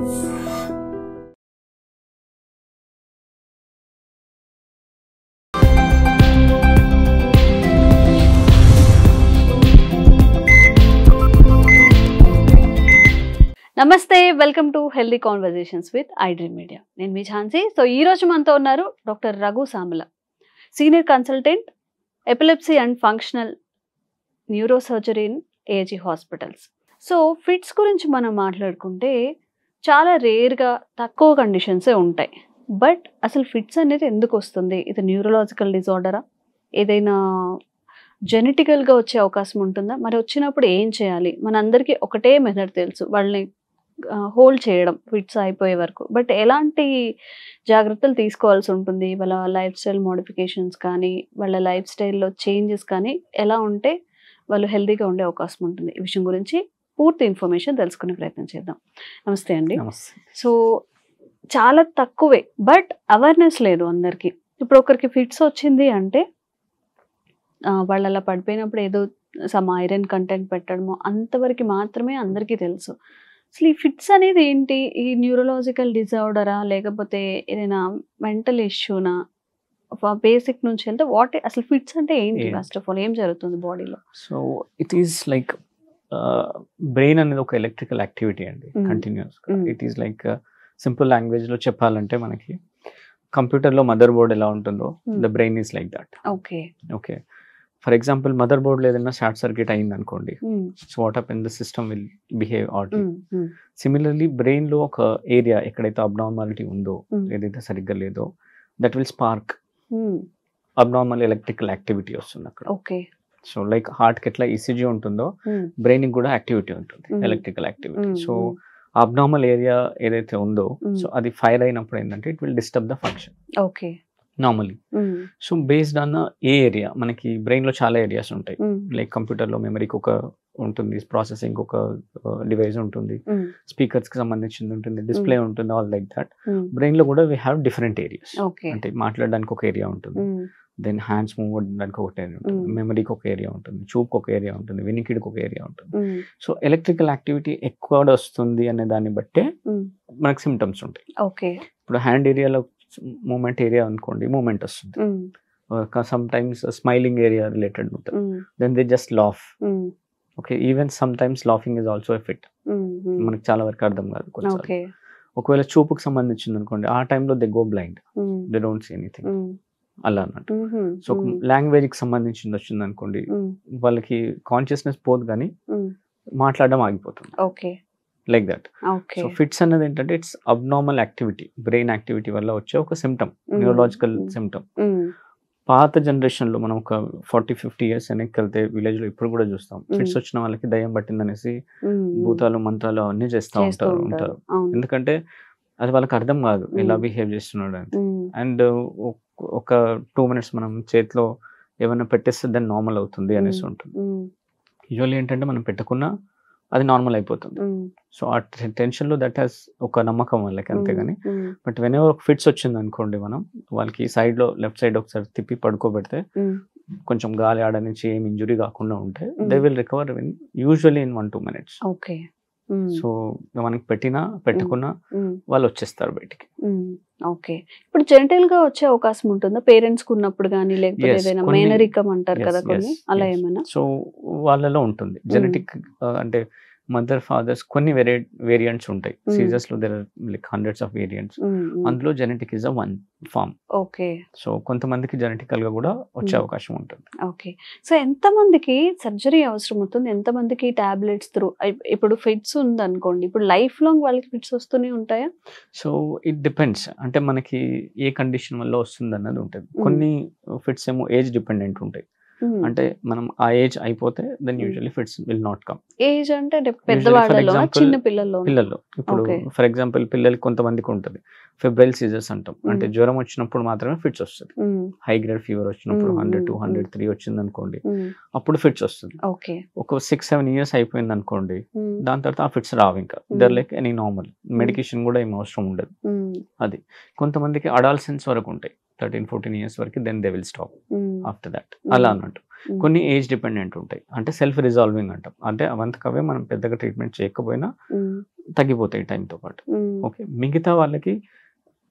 నమస్తే, welcome to healthy conversations with iDream media. నేను మీ ఝాన్సీ. సో ఈ రోజు మనతో ఉన్నారు doctor Raghu Samala, senior consultant epilepsy and functional neuro surgery in AG hospitals. So fits గురించి మనం మాట్లాడుకుంటే చాలా రేర్గా తక్కువ కండిషన్సే ఉంటాయి. బట్ అసలు ఫిట్స్ అనేది ఎందుకు వస్తుంది? ఇది న్యూరలాజికల్ డిజార్డరా, ఏదైనా జెనెటికల్గా వచ్చే అవకాశం ఉంటుందా? మరి వచ్చినప్పుడు ఏం చేయాలి? మనందరికీ ఒకటే మెథడ్ తెలుసు, వాళ్ళని హోల్డ్ చేయడం ఫిట్స్ అయిపోయే వరకు. బట్ ఎలాంటి జాగ్రత్తలు తీసుకోవాల్సి ఉంటుంది? వాళ్ళ లైఫ్ స్టైల్ మోడిఫికేషన్స్ కానీ, వాళ్ళ లైఫ్ స్టైల్లో చేంజెస్ కానీ ఎలా ఉంటే వాళ్ళు హెల్తీగా ఉండే అవకాశం ఉంటుంది? ఈ విషయం గురించి పూర్తి ఇన్ఫర్మేషన్ తెలుసుకునే ప్రయత్నం చేద్దాం. నమస్తే అండి. సో చాలా తక్కువే, బట్ అవేర్నెస్ లేదు అందరికీ. ఇప్పుడు ఒకరికి ఫిట్స్ వచ్చింది అంటే వాళ్ళు అలా పడిపోయినప్పుడు ఏదో సమ్ ఐరన్ కంటెంట్ పెట్టడము అంతవరకు మాత్రమే అందరికీ తెలుసు. అసలు ఈ ఫిట్స్ అనేది ఏంటి? ఈ న్యూరలాజికల్ డిజార్డరా, లేకపోతే ఏదైనా మెంటల్ ఇష్యూనా? బేసిక్ నుంచి వెళ్తే అసలు ఫిట్స్ అంటే ఏంటి? ఫస్ట్ ఆఫ్ ఆల్ ఏం జరుగుతుంది బాడీలో? So it is like brain అనేది ఒక ఎలక్ట్రికల్ యాక్టివిటీ అండి, continuous. It is like simple language లో చెప్పాలంటే మనకి కంప్యూటర్ లో మదర్ బోర్డ్ ఎలా ఉంటుందో the brain is like that. Okay okay, for example mother board లో ఏదైనా షార్ట్ సర్క్యూట్ అయింది అనుకోండి, so what up in the system will behave oddly. Similarly brain లో ఒక ఏరియా ఎక్కడైతే అబ్నార్మాలిటీ ఉందో, ఏదైతే సరిగ్గా లేదో, that will spark abnormal electrical activity వస్తుంది అక్కడ. ఓకే, సో లైక్ హార్ట్ కి ఎట్లా ఈసీజీ ఉంటుందో బ్రెయిన్ కి కూడా యాక్టివిటీ ఉంటుంది, electrical activity. So abnormal area ఏదైతే ఉందో, సో అది ఫైర్ అయినప్పుడు ఏంటంటే it will disturb the function. Okay, normally. So based on a area, మనకి బ్రెయిన్ లో చాలా ఏరియాస్ ఉంటాయి. లైక్ కంప్యూటర్ లో మెమరీకి ఒక ఉంటుంది, ప్రాసెసింగ్ ఒక డివైస్ ఉంటుంది, స్పీకర్స్ కి సంబంధించింది ఉంటుంది, డిస్ప్లే ఉంటుంది, ఆల్ లైక్ దట్. బ్రెయిన్ లో కూడా వీ హ్యావ్ డిఫరెంట్ ఏరియాస్. అంటే మాట్లాడడానికి ఒక ఏరియా ఉంటుంది, దెన్ హ్యాండ్స్ మూవ్ అవ్వడానికి ఒక ఏరియా ఉంటుంది, మెమరీకి ఒక ఏరియా ఉంటుంది, చూపుకి ఒక ఏరియా ఉంటుంది, వినికిడికి ఒక ఏరియా ఉంటుంది. సో ఎలక్ట్రికల్ యాక్టివిటీ ఎక్కువ వస్తుంది అనే దాన్ని బట్టే మనకు సిమ్టమ్స్ ఉంటాయి. ఓకే, ఇప్పుడు హ్యాండ్ ఏరియాలో మూమెంట్ ఏరియా అనుకోండి, మూమెంట్ వస్తుంది. Sometimes smiling area related ఉంటుంది, then they just laugh. Okay, even sometimes laughing is also a fit. మనకి చాలా వరకు అర్థం కాదు కొన్నిసార్లు. ఒకవేళ చూపుకి సంబంధించింది అనుకోండి, ఆ టైంలో they go blind, they don't see anything అలా అన్నట్టు. సో లాంగ్వేజ్ కి సంబంధించింది వచ్చింది అనుకోండి, వాళ్ళకి కాన్షియస్నెస్ పోదు కానీ మాట్లాడడం ఆగిపోతుంది. Okay, like that. So fits అన్నది ఏంటంటే it's abnormal activity, brain activity వల్ల వచ్చే ఒక సిమ్టమ్, న్యూరలాజికల్ సిమ్టమ్. పాత జనరేషన్ లో మనం ఒక 40-50 years వెనక్కి వెళ్తే విలేజ్ లో ఇప్పుడు కూడా చూస్తాం, ఫిట్స్ వచ్చిన వాళ్ళకి దయ్యం పట్టిందనేసి భూతాలు మంత్రాలు అవన్నీ చేస్తూ ఉంటారు. ఎందుకంటే అది వాళ్ళకి అర్థం కాదు ఎలా బిహేవ్ చేస్తున్నాడు అని. అండ్ ఒక 2 minutes మనం చేతిలో ఏమైనా పెట్టేస్తే దాన్ని నార్మల్ అవుతుంది అనేసి ఉంటుంది. యూజువల్లీ ఏంటంటే మనం పెట్టకున్నా అది నార్మల్ అయిపోతుంది. సో ఆ టెన్షన్ లో దట్ హాస్ ఒక నమ్మకం వాళ్ళకి, అంతేగాని. బట్ వెన్ ఎవర్ ఫిట్స్ వచ్చింది అనుకోండి, మనం వాళ్ళకి సైడ్ లో లెఫ్ట్ సైడ్ ఒకసారి తిప్పి పడుకోబెడితే కొంచెం గాలి ఆడ నుంచి ఏం ఇంజురీ కాకుండా ఉంటే they will recover usually in 1-2 minutes. Okay, so మనకి పెట్టకున్నా వాళ్ళు వచ్చేస్తారు బయటికి. ఓకే, ఇప్పుడు జెనెటికల్ గా వచ్చే అవకాశం ఉంటుందా పేరెంట్స్ కు ఉన్నప్పుడు కానీ, లేకపోతే ఏదైనా మేనరికం అంటారు కదా కొన్ని, అలా ఏమైనా? సో వాళ్ళలో ఉంటుంది జెనెటిక్, అంటే మదర్ ఫాదర్స్ కొన్ని వేరియంట్స్ ఉంటాయి. సీజర్స్ లో there are like hundreds of variants. అందులో genetic is a one form. Okay, so కొంతమందికి జెనెటికల్ గా కూడా వచ్చే అవకాశం ఉంటుంది. ఓకే, సో ఎంత మందికి సర్జరీ అవసరం అవుతుంది? ఎంత మందికి టాబ్లెట్స్ త్రూ? ఇప్పుడు ఫిట్స్ ఉంది అనుకోండి, ఇప్పుడు లైఫ్ లాంగ్ వాళ్ళకి ఫిట్స్ వస్తూనే ఉంటాయా? సో ఇట్ డిపెండ్స్, అంటే మనకి ఏ కండిషన్ వల్ల వస్తుంది అన్నది ఉంటుంది. కొన్ని ఫిట్స్ ఏమో ఏజ్ డిపెండెంట్ ఉంటాయి. అంటే మనం ఆ ఏజ్ అయిపోతే then usually fits will not come. Age అంటే పెద్దవాళ్ళలో, చిన్న పిల్లల్లో? ఇప్పుడు ఫర్ ఎగ్జాంపుల్ పిల్లలకి కొంతమందికి ఉంటుంది ఫెబ్రైల్ సీజర్స్ అంటాం, అంటే జ్వరం వచ్చినప్పుడు మాత్రమే ఫిట్స్ వస్తుంది. హై గ్రేడ్ ఫీవర్ వచ్చినప్పుడు 100-203 వచ్చింది అనుకోండి, అప్పుడు ఫిట్స్ వస్తుంది. ఒక 6-7 years అయిపోయింది అనుకోండి, దాని తర్వాత ఆ ఫిట్స్ రావు ఇంకా. There like any normal, medication కూడా ఏం అవసరం ఉండదు. అది కొంతమందికి అడాల్సెన్స్ వరకు ఉంటాయి. 13-14 years వరకు then they will stop after that అలా అన్నట్టు. కొన్ని ఏజ్ డిపెండెంట్ ఉంటాయి, అంటే సెల్ఫ్ రిజాల్వింగ్ అంటాం, అంటే అవంతకవే మనం పెద్దగా ట్రీట్మెంట్ చేయకపోయినా తగ్గిపోతాయి టైంతో పాటు. ఓకే, మిగతా వాళ్ళకి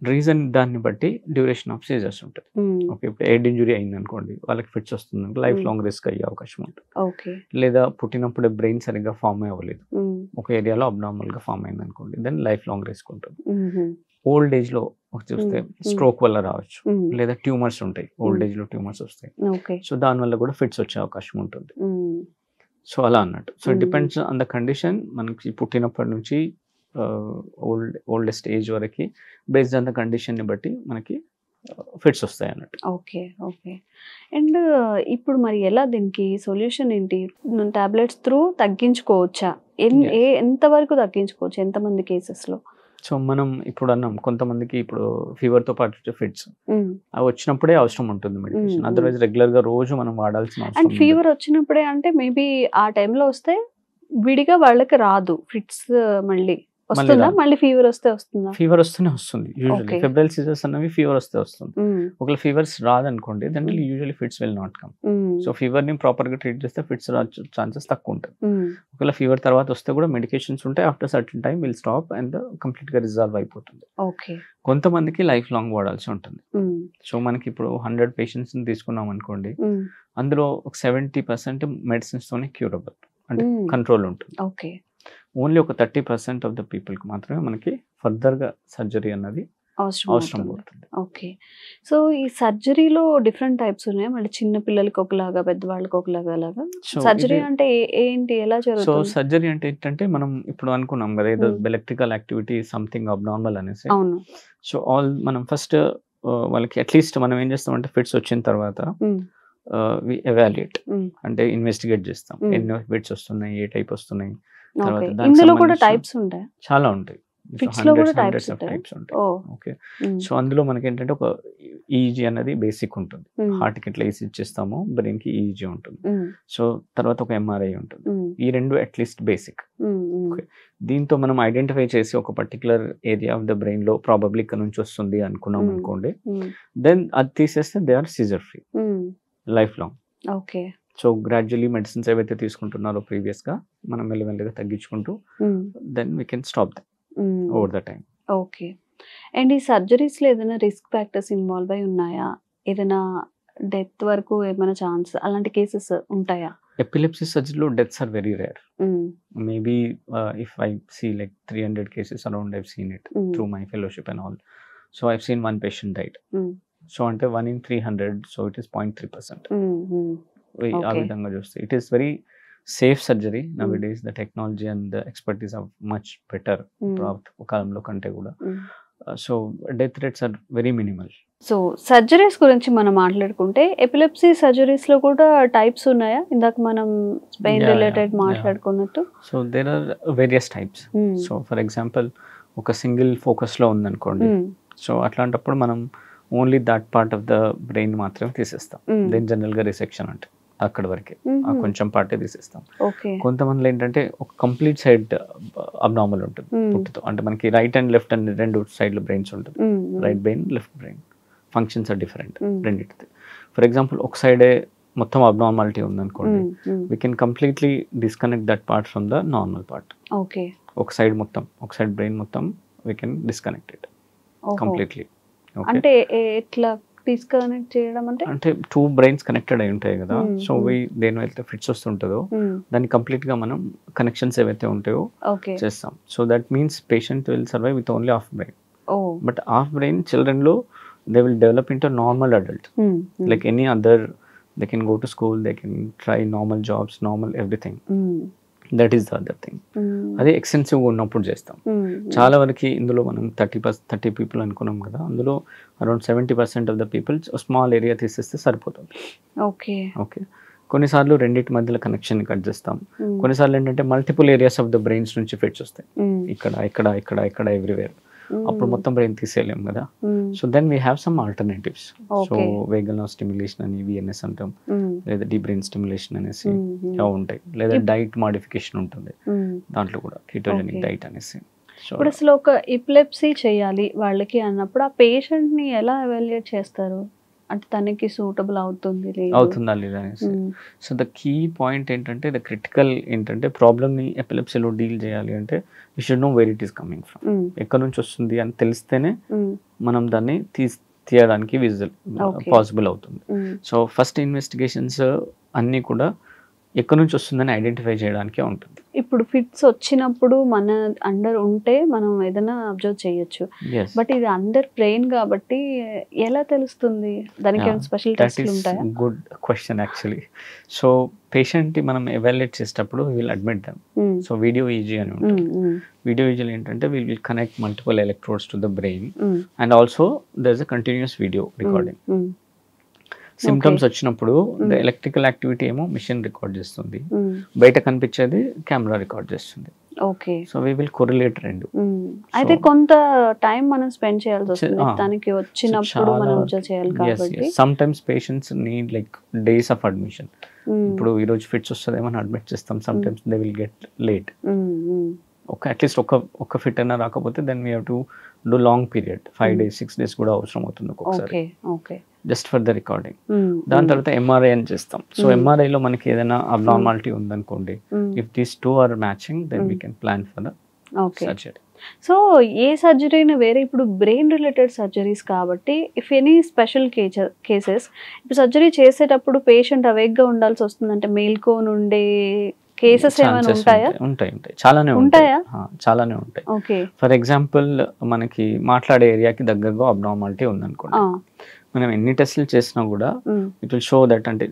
రీజన్ దాన్ని బట్టి డ్యూరేషన్ ఆఫ్ సీజర్స్ ఉంటుంది. ఓకే, ఇప్పుడు హెడ్ ఇంజురీ అయింది అనుకోండి, వాళ్ళకి ఫిట్స్ వస్తుంది, లైఫ్ లాంగ్ రిస్క్ అయ్యే అవకాశం ఉంటుంది. లేదా పుట్టినప్పుడే బ్రెయిన్ సరిగ్గా ఫామ్ అవ్వలేదు, ఒక ఏరియాలో అబ్నార్మల్ గా ఫామ్ అయింది అనుకోండి, దెన్ లైఫ్ లాంగ్ రిస్క్ ఉంటుంది. ఓల్డ్ ఏజ్ లో చూస్తే స్ట్రోక్ వల్ల రావచ్చు, లేదా ట్యూమర్స్ ఉంటాయి, ఓల్డ్ ఏజ్ లో ట్యూమర్స్ వస్తాయి, సో దాని వల్ల కూడా ఫిట్స్ వచ్చే అవకాశం ఉంటుంది. సో అలా అన్నట్టు. So depends on the condition. మనకి పుట్టినప్పటి నుంచి ఓల్డెస్ట్ ఏజ్ వరకు బేస్డ్ ఆన్ ద కండిషన్ ని బట్టి మనకి ఫిట్స్ వస్తాయి అన్నట్టు. Okay okay. అండ్ ఇప్పుడు మరి ఎలా దీనికి సొల్యూషన్ ఏంటి? టాబ్లెట్స్ త్రూ తగ్గించుకోవచ్చా? ఎంత వరకు తగ్గించుకోవచ్చు, ఎంతమంది కేసెస్లో? సో మనం ఇప్పుడు అన్నాం, కొంతమందికి ఇప్పుడు ఫీవర్ తో పాటు ఫిట్స్ అవి వచ్చినప్పుడే అవసరం ఉంటుంది మెడికేషన్, అదర్వైజ్ రెగ్యులర్ గా రోజు మనం వాడాల్సిన అవసరం. అండ్ ఫీవర్ వచ్చినప్పుడే అంటే మేబీ ఆ టైంలో వస్తే విడిగా వాళ్ళకి రాదు ఫిట్స్, మళ్ళీ వస్తుందా? మళ్ళీ ఫీవర్ వస్తే వస్తుందా? ఫీవర్ వస్తూనే వస్తుంది యూజువల్లీ. ఫెబ్రవరి సీజర్స్ అన్నవి ఫీవర్ వస్తే వస్తుంది. ఒకవేళ ఫీవర్స్ రాదనుకోండి, then usually fits will not come. So fever ని ప్రాపర్ గా ట్రీట్ చేస్తే ఫిట్స్ ఛాన్సెస్ తక్కువ ఉంటాయి. ఒకవేళ ఫీవర్ తర్వాత వస్తే కూడా మెడికేషన్స్ ఉంటాయి, after certain time will stop and complete గా రిజాల్వ్ అయిపోతుంది. కొంతమందికి లైఫ్ లాంగ్ వాడాల్సి ఉంటుంది. సో మనకి ఇప్పుడు 100 పేషెంట్స్ ని తీసుకున్నాం అనుకోండి, అందులో 70% మెడిసిన్స్ తోనే క్యూరబుల్, అంటే కంట్రోల్ ఉంటుంది. ఓన్లీ ఒక 30% ఆఫ్ ద పీపుల్ కి మాత్రమే మనకి ఫర్దర్ గా సర్జరీ అన్నది అవసరం పడుతుంది. ఓకే. సో ఈ సర్జరీలో డిఫరెంట్ టైప్స్ ఉన్నాయి, మళ్ళీ చిన్న పిల్లలకి ఒకలాగా, పెద్దవాళ్ళకి ఒకలాగా అలాగా. సర్జరీ అంటే ఏంటి, ఎలా జరుగుతుంది? సో సర్జరీ అంటే ఏంటంటే, మనం ఇప్పుడు అనుకున్నాం కదా ఏదో ఎలక్ట్రికల్ యాక్టివిటీ సంథింగ్ అబ్నార్మల్ అనేసి. అవును. సో మనం ఫస్ట్ వాళ్ళకి అట్లీస్ట్ మనం ఏం చేస్తామంటే ఫిట్స్ వచ్చిన తర్వాత వి ఎవాల్యుయేట్, అంటే ఇన్వెస్టిగేట్ చేస్తాం, ఎన్ని ఫిట్స్ వస్తున్నాయి, ఏ టైప్ వస్తున్నాయి. ఇందులో కూడా టైప్స్ ఉంటాయి, చాలా ఉంటాయి, హండ్రెడ్స్ ఆఫ్ టైప్స్ ఉంటాయి. ఓకే, సో అందులో మనకి ఏంటంటే ఒక ఈజీ అన్నది బేసిక్ ఉంటుంది, హార్ట్ కి ఎట్లా ఈసీ చేస్తామో బ్రెయిన్ కి ఈజీ ఉంటుంది. సో తర్వాత ఒక ఎంఆర్ఐ ఉంటుంది, ఈ రెండు అట్లీస్ట్ బేసిక్. దీంతో మనం ఐడెంటిఫై చేసి ఒక particular area of the brain లో ప్రాబబ్లీ ఇక్కడ నుంచి వస్తుంది అనుకున్నాం అనుకోండి, దెన్ అది తీసేస్తే they are seizure free life long. Okay. So gradually medicines ఏవైతే తీసుకుంటున్నారో ప్రీవియస్ గా మనం మెల్లిమెల్లిగా తగ్గించుకుంటూ then we can stop them over the time. Okay. And ఈ సర్జరీస్ లో ఏదైనా రిస్క్ ఫ్యాక్టర్స్ ఇన్వాల్వ్ అయి ఉన్నాయా? ఏదైనా డెత్ వరకు ఏమైనా ఛాన్స్, అలాంటి కేసెస్ ఉంటాయా? ఎపిలెప్సీ సర్జరీలో deaths are very rare. Maybe if I see like 300 cases around, I've seen it through my fellowship and all. So I've seen one patient died. So అంటే 1 in 300, so it is 0.3%. ఆ విధంగా చూస్తే it is very safe surgery nowadays. The technology and the expertise are much better కాలంలో కంటే కూడా. So death rates are very minimal. So surgeries గురించి మనం మాట్లాడుకుంటే, ఎపిలెప్సీ సర్జరీస్ లో కూడా టైప్స్ ఉన్నాయా? ఇందాక మనం స్పెయిన్ రిలేటెడ్ మాట్లాడుకున్నట్టు. So there are various types. So for example ఒక సింగిల్ ఫోకస్ లో ఉందనుకోండి, సో అట్లాంటప్పుడు మనం only that part of the brain మాత్రమే తీసేస్తాం. దెన్ జనరల్ గా రిసెక్షన్ అంటే అక్కడ వరకే, ఆ కొంచెం పార్టే తీసేస్తాం. కొంతమందిలో ఏంటంటే ఒక కంప్లీట్ సైడ్ అబ్నార్మల్ ఉంటుంది పుట్టుతో, అంటే మనకి రైట్ అండ్ లెఫ్ట్ అండ్ రెండు సైడ్ లో బ్రెయిన్స్ ఉంటుంది, right brain left brain functions are different రెండింటిది. ఫర్ ఎగ్జాంపుల్ ఒక సైడే మొత్తం అబ్నార్మాలిటీ ఉందనుకోండి, we can completely disconnect that part from the normal part. ఒక సైడ్ మొత్తం, ఒక సైడ్ బ్రెయిన్ మొత్తం we can disconnect it completely. అంటే ఎట్లా డిస్కనెక్ట్ చేయడం అంటే? అంటే 2 brains కనెక్టెడ్ అయి ఉంటాయి కదా, సో దేని అయితే ఫిట్స్ వస్తుంటుందో దాన్ని కంప్లీట్ గా మనం కనెక్షన్స్ ఏవైతే ఉంటాయో చేస్తాం. So that means patient will survive with only half brain. But half brain children లో they will develop into normal adult, like any other. They can go to school, they can try normal jobs, normal everything. That is the other thing. అదే ఎక్స్టెన్సివ్గా ఉన్నప్పుడు చేస్తాం. చాలా వరకు ఇందులో మనం 30 people అనుకున్నాం కదా, అందులో around 70% of the people small area తీసేస్తే సరిపోతుంది. ఓకే. కొన్నిసార్లు రెండింటి మధ్యలో కనెక్షన్ కట్ చేస్తాం. కొన్నిసార్లు ఏంటంటే multiple areas of the brains నుంచి ఫిట్స్ వస్తాయి, ఇక్కడ ఇక్కడ ఇక్కడ ఇక్కడ ఎవ్రీవేర్. అప్పుడు మొత్తం బ్రెయిన్ తీసేయలేం కదా. So then we have some alternatives. So vagal nerve stimulation అని విఎన్ఎస్ అంటాం, లేదా డీప్ బ్రెయిన్ స్టిమ్యులేషన్ అనేసి ఉంటాయి, లేదా డైట్ మాడిఫికేషన్ ఉంటుంది దాంట్లో కూడా, కీటోజెనిక్ డైట్ అనేసి. ఇప్పుడు అసలు ఒక ఎపిలెప్సీ చేయాలి వాళ్ళకి అన్నప్పుడు ఆ పేషెంట్ ని ఎలా ఎవాల్యుయేట్ చేస్తారు? అంటే తనకి సూటబుల్ అవుతుందా లేదా అనేసి. సో ద కీ పాయింట్ ఏంటంటే, ద క్రిటికల్ ఏంటంటే, ప్రాబ్లమ్ని ఎపిలెప్సీలో డీల్ చేయాలి అంటే you should know where it is coming from. ఎక్కడి నుంచి వస్తుంది అని తెలిస్తేనే మనం దాన్ని తీయడానికి పాసిబుల్ అవుతుంది. సో ఫస్ట్ ఇన్వెస్టిగేషన్స్ అన్నీ కూడా ఎక్కడి నుంచి వస్తుందని ఐడెంటిఫై చేయడానికే ఉంటుంది. ఇప్పుడు ఫిట్స్ వచ్చినప్పుడు మన అండర్ ఉంటే మనం ఏదైనా అబ్జర్వ్ చేయొచ్చు. బట్ ఇది అండర్ బ్రెయిన్ కాబట్టి ఎలా తెలుస్తుంది? దానికి ఏమైనా స్పెషల్ టెస్ట్లు ఉంటాయా? Good question actually. So patient మనం ఎవాల్యుయేట్ చేసేటప్పుడు will admit them. So video EEG అని ఉంటుంది. వీడియో ఈజీలో ఏంటంటే will connect multiple electrodes to the brain and also there is a continuous video recording. Symptoms వచ్చినప్పుడు ఎలక్ట్రికల్ యాక్టివిటీ ఏమో machine record చేస్తుంది, బయట కనిపించేది కెమెరా రికార్డ్ చేస్తుంది. Okay. So we will correlate రెండు. అయితే కొంత టైం మనం స్పెండ్ చేయాల్సి వస్తుంది దానికి వచ్చినప్పుడు మనం అబ్జర్వ్ చేయాలి కాబట్టి. Some times patients need like days of admission. ఇప్పుడు ఈ రోజు ఫిట్స్ వస్తుందేమో అడ్మిట్ చేస్తాం, some times they will get late. At least ఒక ఫిట్ అయినా రాకపోతే then we have to do long period, 5 days 6 days కూడా అవసరం అవుతుంది ఒక్కొక్కసారి, జస్ట్ ఫర్ ద రికార్డింగ్. దాని తర్వాత ఎంఆర్ఐ అని చేస్తాం. సో ఎంఆర్ఐలో మనకి ఏదైనా అబ్నార్మాలిటీ ఉందనుకోండి, if these 2 are matching then we can plan for the surgery. So ఏ సర్జరీని వేరే, ఇప్పుడు బ్రెయిన్ రిలేటెడ్ సర్జరీస్ కాబట్టి ఇఫ్ ఎనీ స్పెషల్ కేసెస్ ఇప్పుడు సర్జరీ చేసేటప్పుడు పేషెంట్ అవేగ్గా ఉండాల్సి వస్తుందంటే మేల్కోన్ ఉండే కేసెస్ ఏమైనా ఉంటాయా? ఉంటాయి, చాలానే ఉంటాయా? చాలానే ఉంటాయి. ఫర్ ఎగ్జాంపుల్ మనకి మాట్లాడే ఏరియాకి దగ్గరగా అబ్నార్మాలిటీ ఉందనుకోండి, మనం ఎన్ని టెస్టులు చేసినా కూడా ఇట్ విల్ షో దట్, అంటే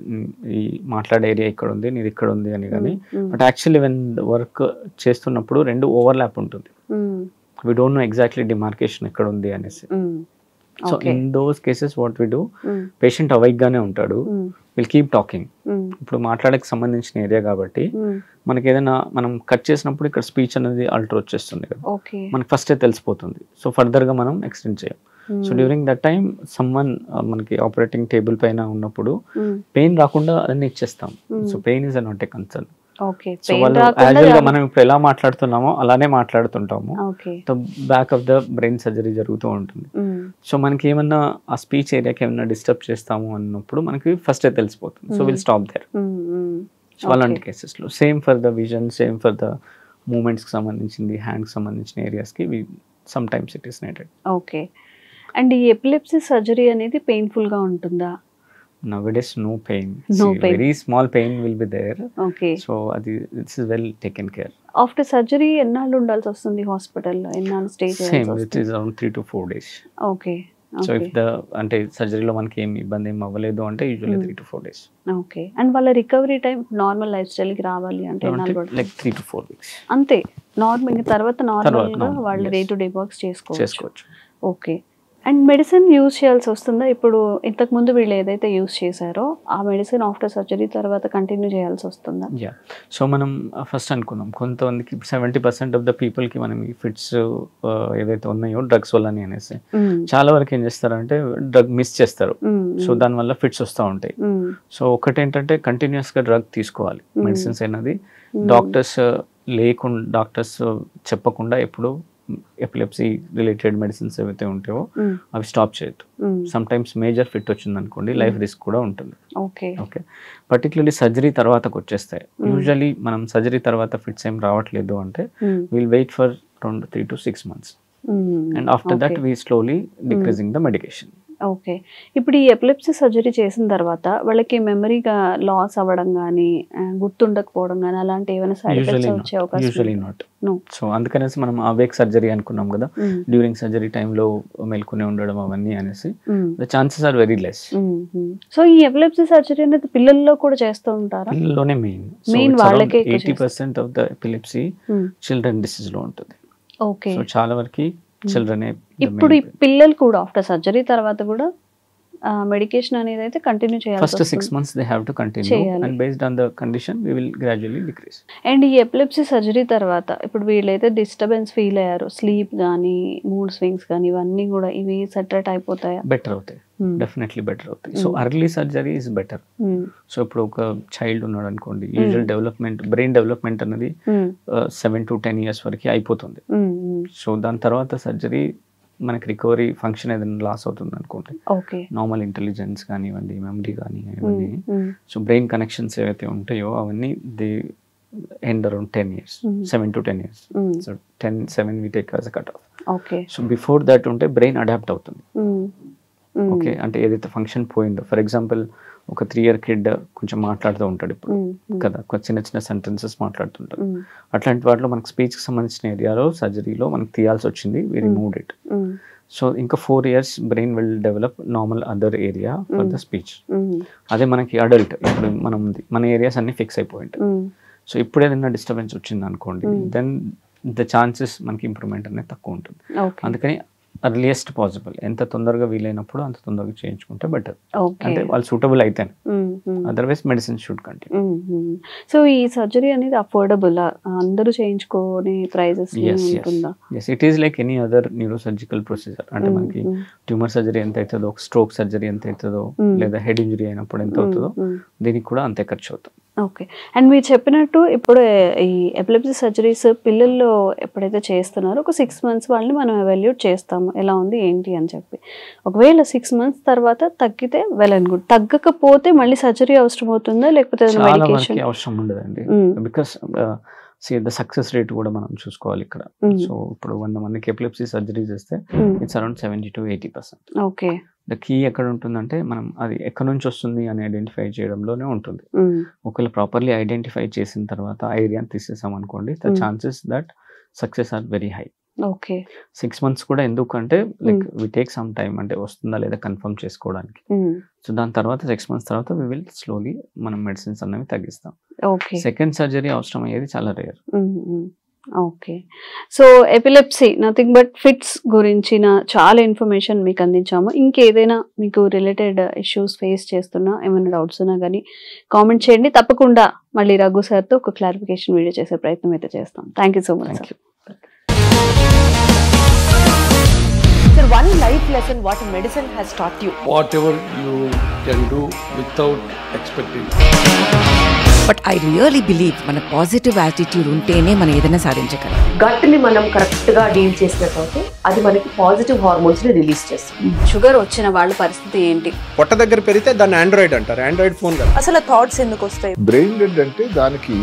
ఈ మాట్లాడే ఏరియా ఇక్కడ ఉంది, నీది ఇక్కడ ఉంది అని. కానీ బట్ యాక్చువల్లీ వెన్ వర్క్ చేస్తున్నప్పుడు రెండు ఓవర్లాప్ ఉంటుంది. We don't know exactly demarcation ఎక్కడ ఉంది అనేసి. So in those cases what we do, patient awake గానే ఉంటాడు, విల్ కీప్ టాకింగ్. ఇప్పుడు మాట్లాడక సంబంధించిన ఏరియా కాబట్టి మనకి ఏదైనా మనం కట్ చేసినప్పుడు ఇక్కడ స్పీచ్ అనేది ఆల్టర్ వచ్చేస్తుంది కదా, మనకి ఫస్టే తెలిసిపోతుంది. సో ఫర్దర్ గా మనం ఎక్స్టెండ్ చేయం. So during that time someone మనకి ఆపరేటింగ్ టేబుల్ పైన ఉన్నప్పుడు పెయిన్ రాకుండా అన్ని ఇచ్చేస్తాం. So pain is not a concern. So వాళ్ళు యాజువల్ గా మనం ఇప్పుడు ఎలా మాట్లాడుతున్నామో అలానే మాట్లాడుతుంటాము. Back of the brain surgery జరుగుతూ ఉంటుంది. సో మనకి ఏమన్నా ఆ స్పీచ్ ఏరియాకి ఏమన్నా డిస్టర్బ్ చేస్తాము అన్నప్పుడు మనకి ఫస్ట్ తెలిసిపోతుంది. So will stop there. So అలాంటి కేసెస్ లో same for the vision, same for the movements కి సంబంధించింది, హ్యాండ్ కి సంబంధించిన ఏరియాస్ కి some times it is needed. Okay. And ఈ ఎపిలెప్సీ సర్జరీ అనేది పెయిన్ఫుల్ గా ఉంటుందా? Nowadays no pain. Very small pain will be there. Okay. So this is well taken care. After surgery ఎన్నాళ్ళు ఉండాల్సి వస్తుంది హాస్పిటల్లో? ఎన్నాళ్ళు స్టే చేయాల్సి వస్తుంది? Same, it is around 3 to 4 days. Okay. So if the అంటే సర్జరీలో మనకి ఏం ఇబ్బంది ఏం అవ్వలేదు అంటే usually 3 to 4 days. Okay. And వాళ్ళ recovery time normal life style కి రావాలి అంటే ఎన్నాళ్ళు పడుతుంది? Like 3 to 4 weeks. అంతే. నార్మల్ తర్వాత నార్మల్ గా వాళ్ళు డే టు డే వర్క్స్ చేసుకోవచ్చు. ఓకే. అండ్ మెడిసిన్ యూజ్ చేయాల్సి వస్తుందా? ఇప్పుడు ఇంతకు ముందు వీళ్ళు ఏదైతే యూజ్ చేశారో ఆ మెడిసిన్ ఆఫ్టర్ సర్జరీ తర్వాత కంటిన్యూ చేయాల్సి వస్తుందా? సో మనం ఫస్ట్ అనుకున్నాం కొంతమందికి 70% ఆఫ్ ద పీపుల్ కి మనం ఈ ఫిట్స్ ఏవైతే ఉన్నాయో డ్రగ్స్ వల్లనే అనేసి, చాలా వరకు ఏం చేస్తారంటే డ్రగ్ మిస్ చేస్తారు. సో దానివల్ల ఫిట్స్ వస్తూ ఉంటాయి. సో ఒకటేంటంటే కంటిన్యూస్ గా డ్రగ్ తీసుకోవాలి. మెడిసిన్స్ అయినది డాక్టర్స్ చెప్పకుండా ఎప్పుడు ఎపిలెప్సీ రిలేటెడ్ మెడిసిన్స్ ఏవైతే ఉంటాయో అవి స్టాప్ చేయొద్దు. సమ్ టైమ్స్ మేజర్ ఫిట్ వచ్చింది అనుకోండి, లైఫ్ రిస్క్ కూడా ఉంటుంది. ఓకే. పర్టికులర్లీ సర్జరీ తర్వాతకు వచ్చేస్తాయి. యూజువల్లీ మనం సర్జరీ తర్వాత ఫిట్స్ ఏం రావట్లేదు అంటే will wait for around 3 to 6 months and after that we slowly decreasing the medication. Okay. ఇప్పుడు ఈ ఎపిలెప్సీ సర్జరీ చేసిన తర్వాత వాళ్ళకి మెమరీగా లాస్ అవ్వడం కానీ గుర్తుండకపోవడం కానీ అలాంటి ఏమైనా సైడ్ ఎఫెక్ట్స్ వచ్చే అవకాశం? Usually not. సో అందుకనేసి మనం అవేక్ సర్జరీ అనుకున్నాం కదా, డ్యూరింగ్ సర్జరీ టైంలో మెల్కునే ఉండడం అవన్నీ అనేసి the chances are very less. So ఈ ఎపిలెప్సీ సర్జరీ అనేది పిల్లల్లో కూడా చేస్తూ ఉంటారా? పిల్లల్లోనే మెయిన్ వాళ్ళకి 80% of the epilepsy children disease లో ఉంటుంది. ఓకే. సో చాలా వరకు చిల్డ్రన్. ఇప్పుడు ఈ పిల్లలు కూడా ఆఫ్టర్ సర్జరీ తర్వాత కూడా మెడికేషన్ అనేది అయితే కంటిన్యూ చేయాలి. First 6 months they have to continue and based on the condition we will gradually decrease. And ఈ ఎపిలెప్సీ సర్జరీ తర్వాత ఇప్పుడు వీళ్ళైతే డిస్టర్బెన్స్ ఫీల్ అయ్యారు, స్లీప్ కానీ మూడ్ స్వింగ్స్ కానీ ఇవన్నీ కూడా ఇవి సెటరేట్ అయిపోతాయా? బెటర్ అవుతాయి. డెఫినెట్లీ బెటర్ అవుతాయి. So early surgery is better. So ఇప్పుడు ఒక చైల్డ్ ఉన్నాడు అనుకోండి, యూజువల్ డెవలప్మెంట్, బ్రెయిన్ డెవలప్మెంట్ అనేది 7 to 10 years వరకు అయిపోతుంది. సో దాని తర్వాత సర్జరీ మనకి రికవరీ ఫంక్షన్ ఏదైనా లాస్ అవుతుంది అనుకోండి, నార్మల్ ఇంటెలిజెన్స్ కానివ్వండి, మెమరీ కానివ్వండి, సో బ్రెయిన్ కనెక్షన్స్ ఏవైతే ఉంటాయో అవన్నీ they end around 10 years, 7 to 10 years. So 7 we take as a cut off. So before that ఉంటే బ్రెయిన్ అడాప్ట్ అవుతుంది. ఓకే, అంటే ఏదైతే ఫంక్షన్ పోయిందో, ఫర్ ఎగ్జాంపుల్ ఒక 3-year కిడ్ కొంచెం మాట్లాడుతూ ఉంటాడు ఇప్పుడు కదా, చిన్న చిన్న సెంటెన్సెస్ మాట్లాడుతుంటాడు. అట్లాంటి వాటిలో మనకు స్పీచ్కి సంబంధించిన ఏరియాలో సర్జరీలో మనకు తీయాల్సి వచ్చింది, వి రిమూవ్డ్ ఇట్. సో ఇంకా 4 years brain will develop normal other area for the speech. అదే మనకి అడల్ట్ ఇప్పుడు మనం మన ఏరియాస్ అన్ని ఫిక్స్ అయిపోయి ఉంటాయి. సో ఇప్పుడు ఏదైనా డిస్టర్బెన్స్ వచ్చింది అనుకోండి, దెన్ ద ఛాన్సెస్ మనకి ఇంప్రూవ్మెంట్ అనేది తక్కువ ఉంటుంది. అందుకని అర్లియస్ట్ పాసిబుల్, ఎంత తొందరగా వీలైనప్పుడు అంత తొందరగా చేయించుకుంటే బెటర్. అంటే వాళ్ళు సూటబుల్ అయితే, otherwise medicine should continue. So ఈ సర్జరీ అనేది అఫోర్డబుల్, అందరూ చేయించుకోని ప్రైజెస్ ఉంటుందా? yes, it is like any other neurosurgical procedure. అంటే మనకి ట్యూమర్ సర్జరీ ఎంత అవుతుందో, స్ట్రోక్ సర్జరీ ఎంత అవుతుందో, లేదా హెడ్ ఇంజరీ అయినప్పుడు ఎంత అవుతుందో, దీనికి కూడా అంతే ఖర్చు అవుతుంది. ఓకే. అండ్ మీరు చెప్పినట్టు ఇప్పుడు ఈ ఎపిలెప్సీ సర్జరీస్ పిల్లల్లో ఎప్పుడైతే చేస్తున్నారో ఒక 6 months వాళ్ళని మనం ఎవాల్యుయేట్ చేస్తాము ఎలా ఉంది ఏంటి అని చెప్పి. ఒకవేళ 6 months తర్వాత తగ్గితే వెల్ అండ్ గుడ్, తగ్గకపోతే మళ్ళీ సర్జరీ అవసరం అవుతుందా లేకపోతే మెడికేషన్? అవసరం ఉండదండి, బికాస్ ద సక్సెస్ రేట్ కూడా మనం చూసుకోవాలి ఇక్కడ. సో ఇప్పుడు 100 మందికి ఎపిలెప్సీ సర్జరీ చేస్తే it's around 70 to 80%. Okay. The key ఎక్కడ ఉంటుందంటే మనం అది ఎక్కడి నుంచి వస్తుంది అని ఐడెంటిఫై చేయడంలోనే ఉంటుంది. ఒకవేళ ప్రాపర్లీ ఐడెంటిఫై చేసిన తర్వాత ఆ ఏరియాని తీసేసాం అనుకోండి, the chances that success are very high. Okay. 6 months కూడా ఎందుకంటే like we take some time, అంటే వస్తుందా లేదా కన్ఫర్మ్ చేసుకోవడానికి. సో దాని తర్వాత 6 months తర్వాత వి విల్ స్లోలీ మనం మెడిసిన్స్ అనేవి తగ్గిస్తాం. సెకండ్ సర్జరీ అవసరం అయ్యేది చాలా rare. Okay. So epilepsy nothing but fits గురించిన చాలా ఇన్ఫర్మేషన్ మీకు అందించాము. ఇంకేదైనా మీకు రిలేటెడ్ ఇష్యూస్ ఫేస్ చేస్తున్నా, ఏమైనా డౌట్స్ ఉన్నా కానీ కామెంట్ చేయండి. తప్పకుండా మళ్ళీ రఘు సార్తో ఒక క్లారిఫికేషన్ వీడియో చేసే ప్రయత్నం అయితే చేస్తాం. Thank you so much. Sir, one life lesson what medicine has taught you. Whatever you can do without expecting. But I really believe మన పాజిటివ్ యాటిట్యూడ్ ఉంటేనే మనం ఏదైనా సాధించగలం. గట్ ని మనం కరెక్ట్ గా డీల్ చేసినట్లయితే అది మనకి పాజిటివ్ హార్మోన్స్ ని రిలీజ్ చేస్తుంది. షుగర్ వచ్చిన వాళ్ళ పరిస్థితి ఏంటి? పొట్ట దగ్గర పెరిగితే దాన్ని ఆండ్రాయిడ్ అంటారు, ఆండ్రాయిడ్ ఫోన్ కదా. అసలు థాట్స్ ఎందుకు వస్తాయి? బ్రెయిన్ డెడ్ అంటే దానికి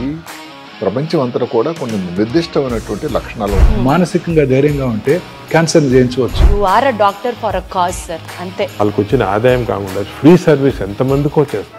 ప్రపంచం అంతా కూడా కొన్ని నిర్దిష్టమైనటువంటి లక్షణాలు. మానసికంగా ధైర్యంగా ఉంటే క్యాన్సర్ జయించవచ్చు. You are a doctor for a cause sir, అంతే. వాళ్ళకి వచ్చిన ఆదాయం కాకుండా ఫ్రీ సర్వీస్ ఎంతమందికో చేస్తారు.